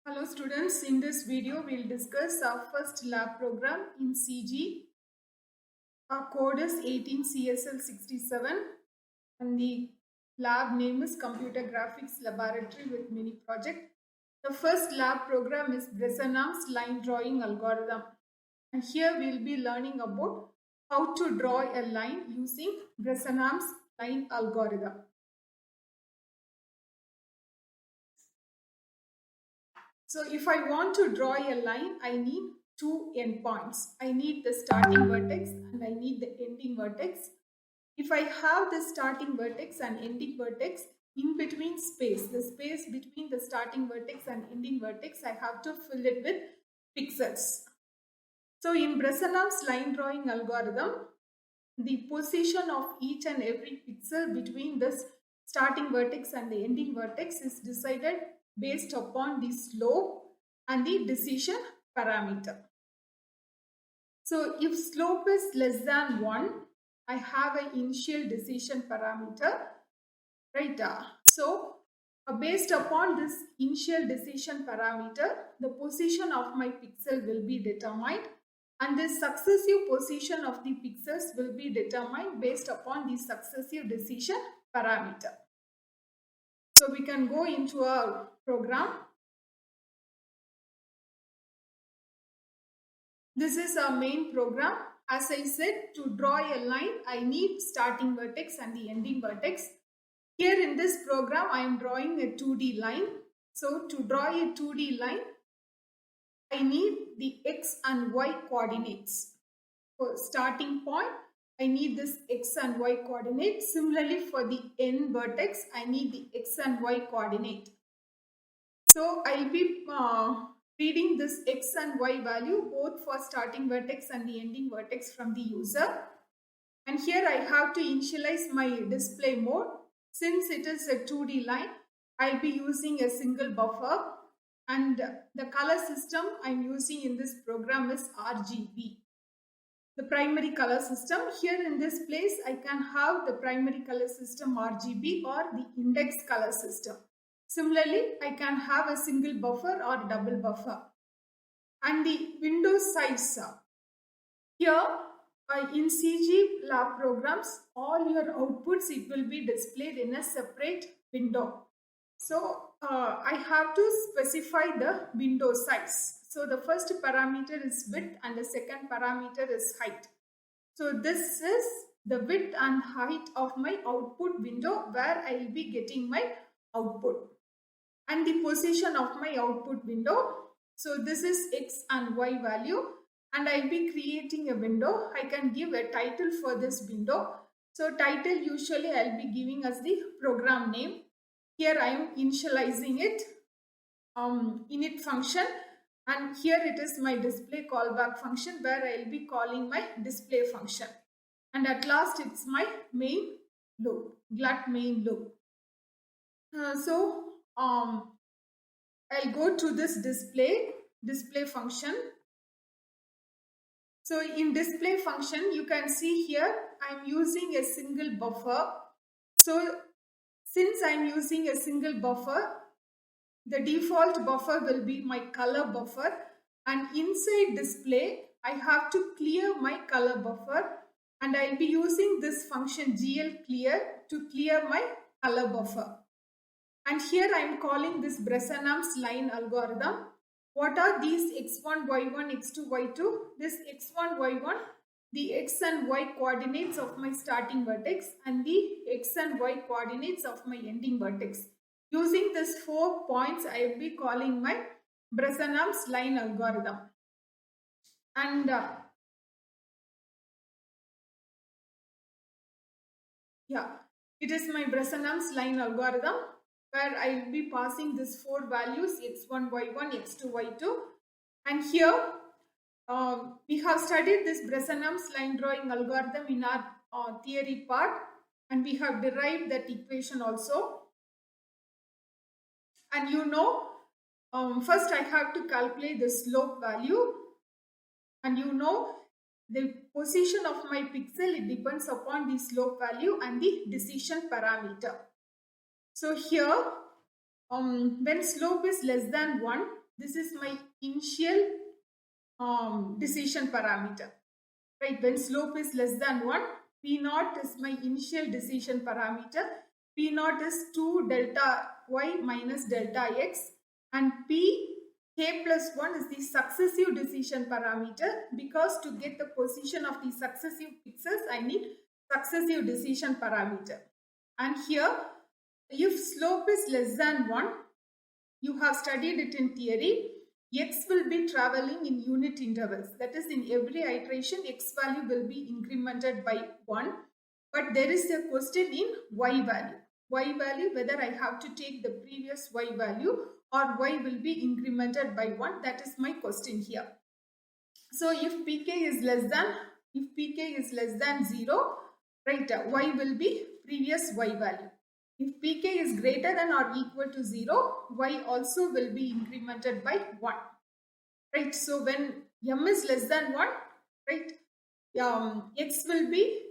Hello students, in this video we'll discuss our first lab program in CG. Our code is 18CSL67 and the lab name is Computer Graphics Laboratory with Mini Project. The first lab program is Brassanam's line drawing algorithm, and here we'll be learning about how to draw a line using Brassanam's line algorithm. So if I want to draw a line, I need two endpoints. I need the starting vertex and I need the ending vertex. If I have the starting vertex and ending vertex, in between space, the space between the starting vertex and ending vertex, I have to fill it with pixels. So in Brassanam's line drawing algorithm, the position of each and every pixel between this starting vertex and the ending vertex is decided based upon the slope and the decision parameter. So if slope is less than 1, I have an initial decision parameter, right? So based upon this initial decision parameter, the position of my pixel will be determined, and the successive position of the pixels will be determined based upon the successive decision parameter. So we can go into our program. This is our main program. As I said, to draw a line, I need starting vertex and the ending vertex. Here in this program, I am drawing a 2D line. So to draw a 2D line, I need the x and y coordinates. For starting point, I need this x and y coordinate. Similarly, for the end vertex, I need the x and y coordinate. So I'll be reading this x and y value both for starting vertex and the ending vertex from the user. And here I have to initialize my display mode. Since it is a 2D line, I'll be using a single buffer, and the color system I'm using in this program is RGB. The primary color system. Here in this place, I can have the primary color system RGB or the index color system. Similarly, I can have a single buffer or double buffer. And the window size. Here in CG lab programs, all your outputs, it will be displayed in a separate window. So I have to specify the window size. So the first parameter is width and the second parameter is height. So this is the width and height of my output window where I will be getting my output. And the position of my output window. So this is x and y value, and I'll be creating a window. I can give a title for this window. So title usually I'll be giving as the program name. Here I am initializing it, init function, and here it is my display callback function where I'll be calling my display function. And at last it's my main loop, glut main loop. I'll go to this display function. So in display function, you can see here I'm using a single buffer. So since I'm using a single buffer, the default buffer will be my color buffer, and inside display I have to clear my color buffer, and I'll be using this function glclear to clear my color buffer. And here I am calling this Brassanam's line algorithm. What are these x1, y1, x2, y2? This x1, y1, the x and y coordinates of my starting vertex and the x and y coordinates of my ending vertex. Using these 4 points, I will be calling my Brassanam's line algorithm. And it is my Brassanam's line algorithm, where I will be passing these 4 values x1, y1, x2, y2. And here we have studied this Brassanam's line drawing algorithm in our theory part, and we have derived that equation also. And first I have to calculate the slope value, and the position of my pixel, it depends upon the slope value and the decision parameter. So here, when slope is less than 1, This is my initial decision parameter. Right, when slope is less than 1, P naught is my initial decision parameter. P naught is 2 delta y minus delta x, and P k plus 1 is the successive decision parameter, because to get the position of the successive pixels, I need successive decision parameter. And here, if slope is less than 1, you have studied it in theory, x will be traveling in unit intervals. That is, in every iteration, x value will be incremented by 1. But there is a question in y value. Y value, whether I have to take the previous y value or y will be incremented by 1. That is my question here. So if pk is less than 0, right, y will be previous y value. If pk is greater than or equal to 0, y also will be incremented by 1. Right, so when m is less than 1, right, x will be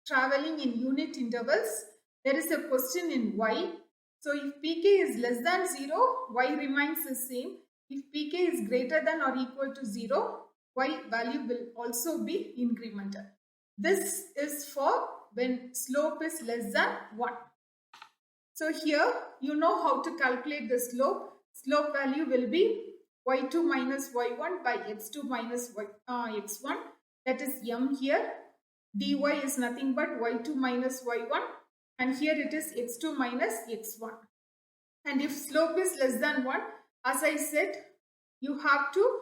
traveling in unit intervals. There is a question in y. So if pk is less than 0, y remains the same. If pk is greater than or equal to 0, y value will also be incremented. This is for when slope is less than 1. So here you know how to calculate the slope. Slope value will be y2 minus y1 by x2 minus x1. That is m here. Dy is nothing but y2 minus y1, and here it is x2 minus x1. And if slope is less than 1, as I said, you have to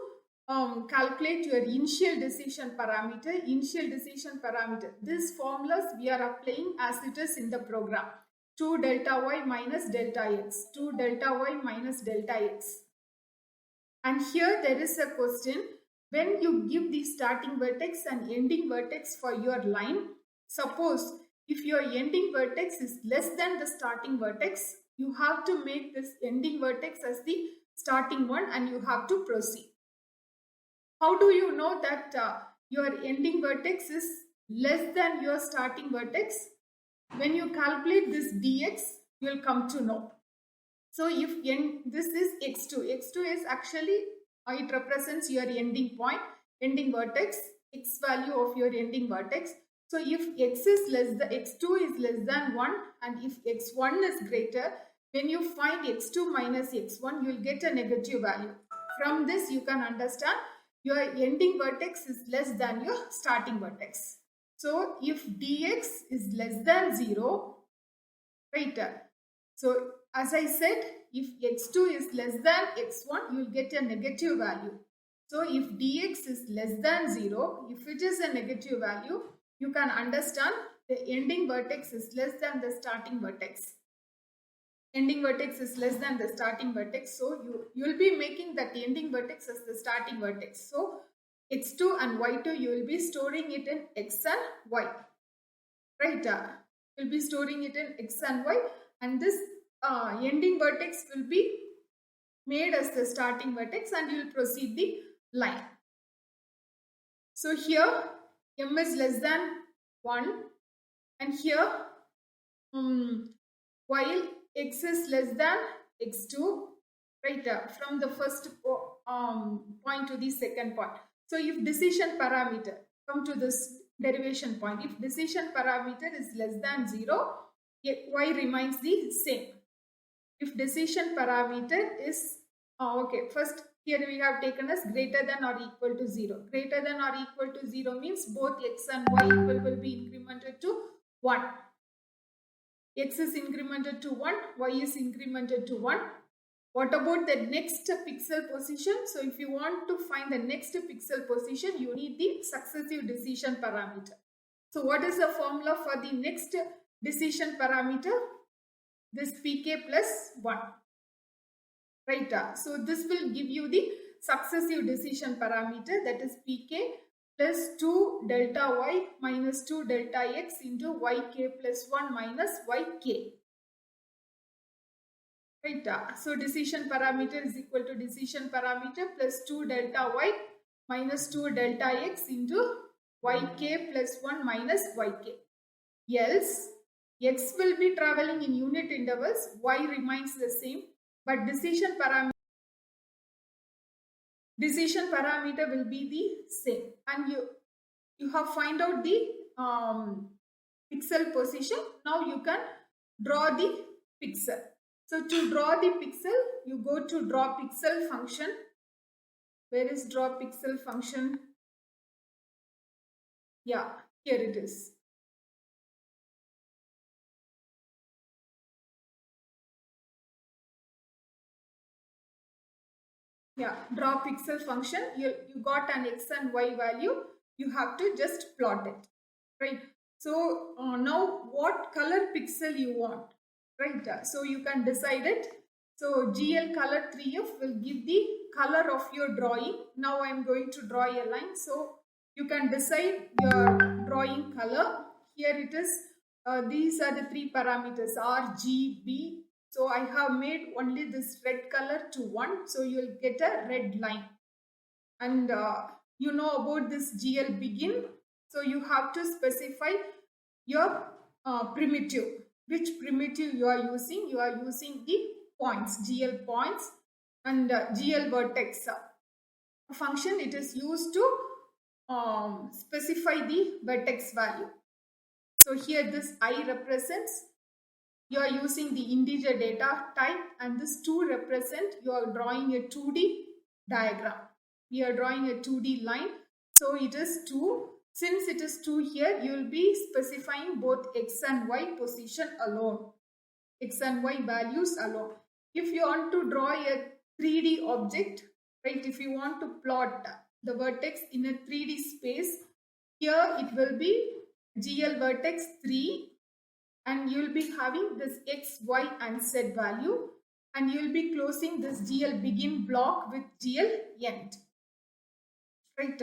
calculate your initial decision parameter. Initial decision parameter. These formulas we are applying as it is in the program. 2 delta y minus delta x. 2 delta y minus delta x. And here there is a question. When you give the starting vertex and ending vertex for your line, suppose if your ending vertex is less than the starting vertex, you have to make this ending vertex as the starting one and you have to proceed. How do you know that your ending vertex is less than your starting vertex? When you calculate this dx, you will come to know. So if this is x2, x2 is actually, it represents your ending point, ending vertex, x value of your ending vertex. So if x2 is less than 1 and if x1 is greater, when you find x2 minus x1, you will get a negative value. From this you can understand your ending vertex is less than your starting vertex. So if dx is less than 0, right, so as I said, if x2 is less than x1, you will get a negative value. So if dx is less than 0, if it is a negative value, you can understand the ending vertex is less than the starting vertex. Ending vertex is less than the starting vertex. So you will be making that ending vertex as the starting vertex. So x2 and y2, you will be storing it in x and y. Right? You will be storing it in x and y. And this ending vertex will be made as the starting vertex and you will proceed the line. So here m is less than 1 and here while x is less than x2, right, from the first point to the second point. So if decision parameter, come to this derivation point, if decision parameter is less than 0, y remains the same. If decision parameter is, okay, first here we have taken as greater than or equal to 0. Greater than or equal to 0 means both x and y will be incremented to 1. X is incremented to 1, y is incremented to 1. What about the next pixel position? So if you want to find the next pixel position, you need the successive decision parameter. So what is the formula for the next decision parameter? This pk plus 1. Right. So this will give you the successive decision parameter, that is pk plus 2 delta y minus 2 delta x into yk plus 1 minus yk. Right. So decision parameter is equal to decision parameter plus 2 delta y minus 2 delta x into yk plus 1 minus yk. Else, x will be traveling in unit intervals, y remains the same, but decision parameter decision parameter will be the same, and you have find out the pixel position. Now you can draw the pixel. So to draw the pixel, you go to draw pixel function. Where is draw pixel function? Yeah, here it is. Yeah, draw pixel function. You got an x and y value. You have to just plot it, right? So now what color pixel you want, right? So you can decide it. So GL color 3F will give the color of your drawing. Now I am going to draw a line. So you can decide your drawing color. Here it is. These are the three parameters R, G, B. So I have made only this red color to 1. So you will get a red line. And you know about this GL begin. So you have to specify your primitive. Which primitive you are using? You are using the points, GL points, and GL vertex function. It is used to specify the vertex value. So here this I represents you are using the integer data type, and this 2 represent you are drawing a 2D diagram. We are drawing a 2D line. So it is 2. Since it is 2 here, you will be specifying both x and y position alone. X and y values alone. If you want to draw a 3D object, right, if you want to plot the vertex in a 3D space, here it will be GL vertex 3, and you will be having this x, y and z value, and you will be closing this GL begin block with GL end. Right.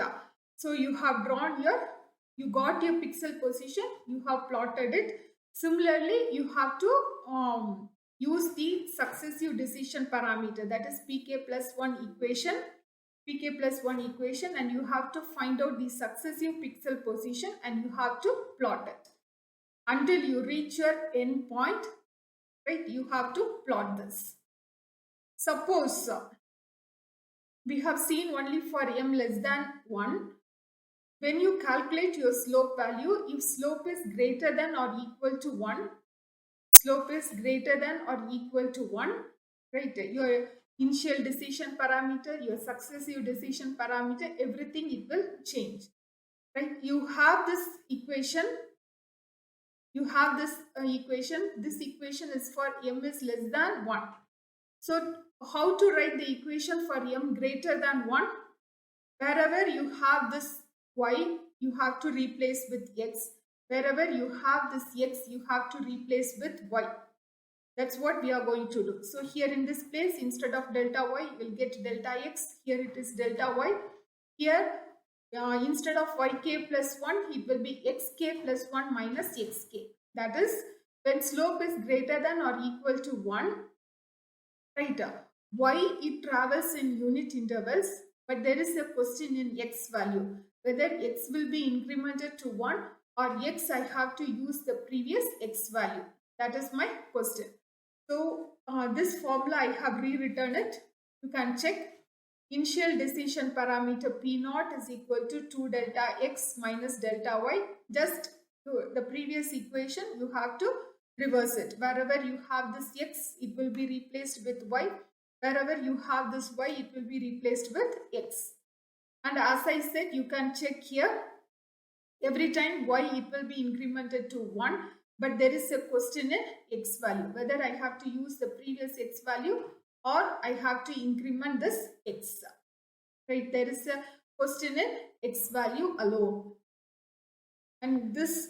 So you have drawn you got your pixel position, you have plotted it. Similarly, you have to use the successive decision parameter, that is pk plus 1 equation. pk plus 1 equation, and you have to find out the successive pixel position and you have to plot it until you reach your end point, right? You have to plot this. Suppose we have seen only for m less than 1. When you calculate your slope value, if slope is greater than or equal to 1, slope is greater than or equal to 1, right? Your initial decision parameter, your successive decision parameter, everything it will change, right? You have this equation. You have this equation. This equation is for m is less than 1. So how to write the equation for m greater than 1? Wherever you have this y, you have to replace with x. Wherever you have this x, you have to replace with y. That's what we are going to do. So here in this place, instead of delta y, you will get delta x. Here it is delta y. Here, instead of yk plus 1, it will be xk plus 1 minus xk. That is, when slope is greater than or equal to 1, right? Y, it travels in unit intervals, but there is a question in x value, whether x will be incremented to 1 or x I have to use the previous x value. That is my question. So this formula I have rewritten it. You can check. Initial decision parameter P naught is equal to 2 delta x minus delta y. Just the previous equation, you have to reverse it. Wherever you have this x, it will be replaced with y. Wherever you have this y, it will be replaced with x. And as I said, you can check here. Every time y, it will be incremented to 1. But there is a question in x value, whether I have to use the previous x value or I have to increment this x. Right? There is a question in x value alone. And this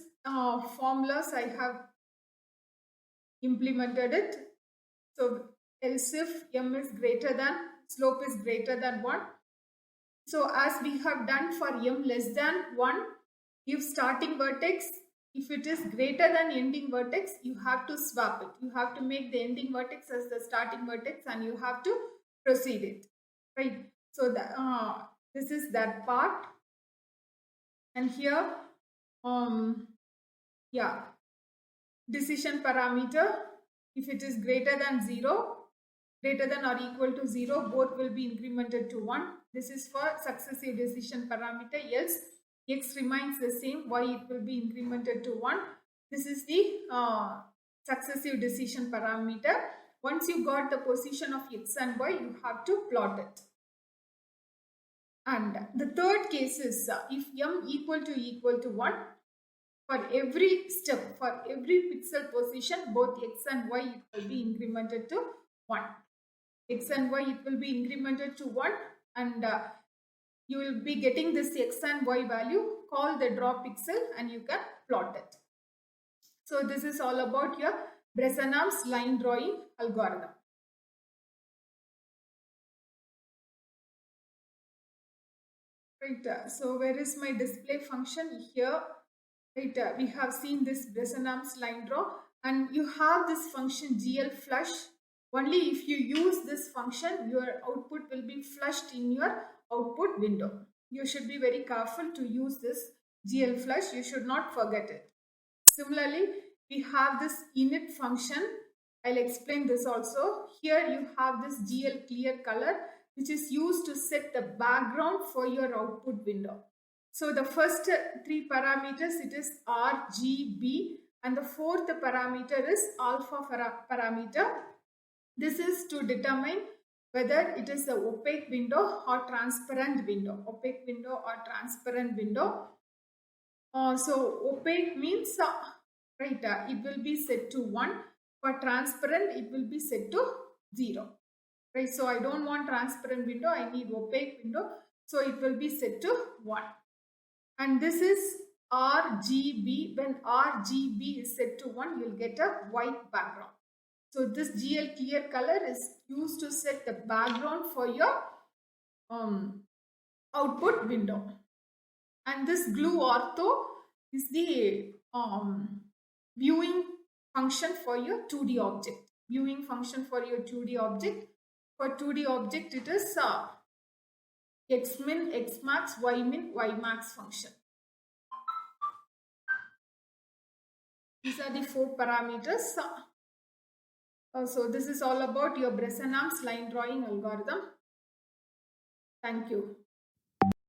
formulas I have implemented it. So else if m is greater than, slope is greater than 1. So as we have done for m less than 1, if starting vertex, if it is greater than ending vertex, you have to swap it. You have to make the ending vertex as the starting vertex and you have to proceed it. Right. So this is that part. And here, yeah, decision parameter, if it is greater than 0, greater than or equal to 0, both will be incremented to 1. This is for successive decision parameter, else x remains the same, y it will be incremented to 1. This is the successive decision parameter. Once you got the position of x and y, you have to plot it. And the third case is if m equal to 1, for every step, for every pixel position, both x and y it will be incremented to 1. X and y it will be incremented to 1, and you will be getting this x and y value. Call the draw pixel and you can plot it. So this is all about your Brassanam's line drawing algorithm. Right, so where is my display function? Here, right, we have seen this Brassanam's line draw, and you have this function GL flush. Only if you use this function, your output will be flushed in your output window. You should be very careful to use this GL flush. You should not forget it. Similarly, we have this init function. I'll explain this also. Here you have this GL clear color, which is used to set the background for your output window. So the first three parameters, it is RGB, and the fourth parameter is alpha parameter. This is to determine whether it is the opaque window or transparent window. Opaque window or transparent window. So opaque means right, it will be set to 1. For transparent, it will be set to 0. Right, so I don't want transparent window, I need opaque window, so it will be set to 1. And this is RGB. When RGB is set to 1, you'll get a white background. So this GL clear color is used to set the background for your output window. And this glue ortho is the viewing function for your 2D object. Viewing function for your 2D object. For 2D object, it is xmin, xmax, ymin, ymax function. These are the 4 parameters. So this is all about your Brassanam's line drawing algorithm. Thank you.